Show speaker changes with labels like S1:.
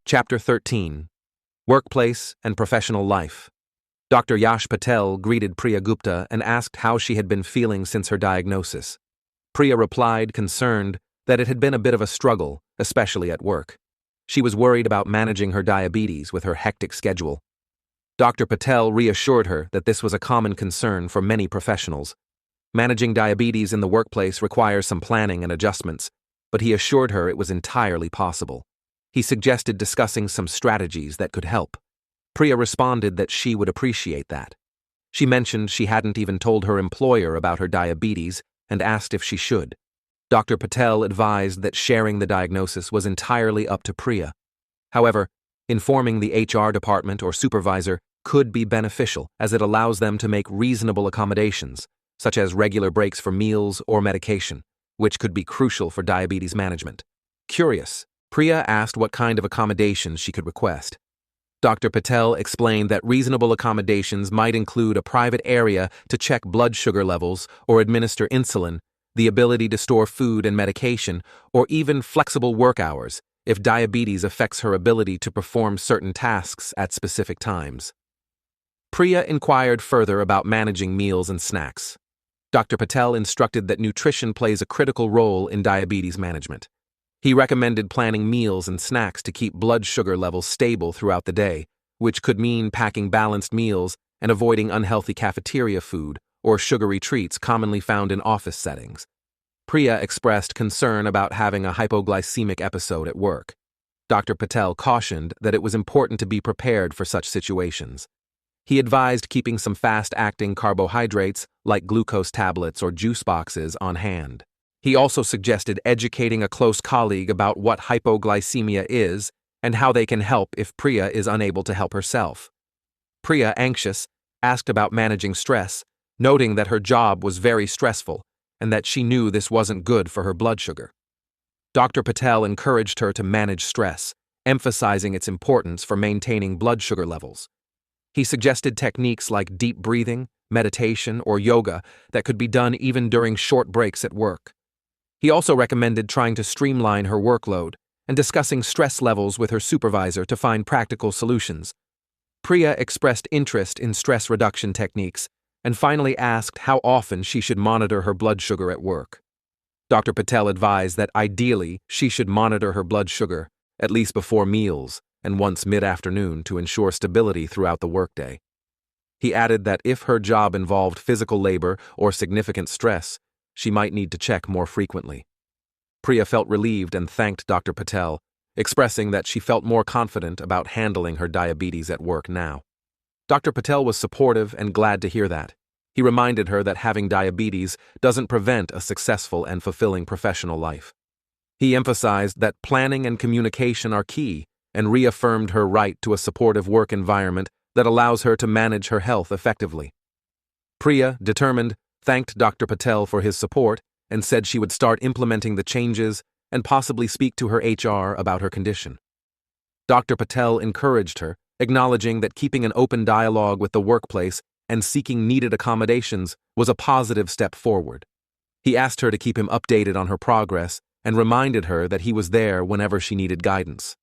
S1: Chapter 13. Workplace and Professional Life. Dr. Yash Patel greeted Priya Gupta and asked how she had been feeling since her diagnosis. Priya replied, concerned, that it had been a bit of a struggle, especially at work. She was worried about managing her diabetes with her hectic schedule. Dr. Patel reassured her that this was a common concern for many professionals. Managing diabetes in the workplace requires some planning and adjustments, but he assured her it was entirely possible. He suggested discussing some strategies that could help. Priya responded that she would appreciate that. She mentioned she hadn't even told her employer about her diabetes and asked if she should. Dr. Patel advised that sharing the diagnosis was entirely up to Priya. However, informing the HR department or supervisor could be beneficial as it allows them to make reasonable accommodations, such as regular breaks for meals or medication, which could be crucial for diabetes management. Curious, Priya asked what kind of accommodations she could request. Dr. Patel explained that reasonable accommodations might include a private area to check blood sugar levels or administer insulin, the ability to store food and medication, or even flexible work hours if diabetes affects her ability to perform certain tasks at specific times. Priya inquired further about managing meals and snacks. Dr. Patel instructed that nutrition plays a critical role in diabetes management. He recommended planning meals and snacks to keep blood sugar levels stable throughout the day, which could mean packing balanced meals and avoiding unhealthy cafeteria food or sugary treats commonly found in office settings. Priya expressed concern about having a hypoglycemic episode at work. Dr. Patel cautioned that it was important to be prepared for such situations. He advised keeping some fast-acting carbohydrates like glucose tablets or juice boxes on hand. He also suggested educating a close colleague about what hypoglycemia is and how they can help if Priya is unable to help herself. Priya, anxious, asked about managing stress, noting that her job was very stressful and that she knew this wasn't good for her blood sugar. Dr. Patel encouraged her to manage stress, emphasizing its importance for maintaining blood sugar levels. He suggested techniques like deep breathing, meditation, or yoga that could be done even during short breaks at work. He also recommended trying to streamline her workload and discussing stress levels with her supervisor to find practical solutions. Priya expressed interest in stress reduction techniques and finally asked how often she should monitor her blood sugar at work. Dr. Patel advised that ideally she should monitor her blood sugar at least before meals and once mid-afternoon to ensure stability throughout the workday. He added that if her job involved physical labor or significant stress, she might need to check more frequently. Priya felt relieved and thanked Dr. Patel, expressing that she felt more confident about handling her diabetes at work now. Dr. Patel was supportive and glad to hear that. He reminded her that having diabetes doesn't prevent a successful and fulfilling professional life. He emphasized that planning and communication are key and reaffirmed her right to a supportive work environment that allows her to manage her health effectively. Priya, determined, thanked Dr. Patel for his support and said she would start implementing the changes and possibly speak to her HR about her condition. Dr. Patel encouraged her, acknowledging that keeping an open dialogue with the workplace and seeking needed accommodations was a positive step forward. He asked her to keep him updated on her progress and reminded her that he was there whenever she needed guidance.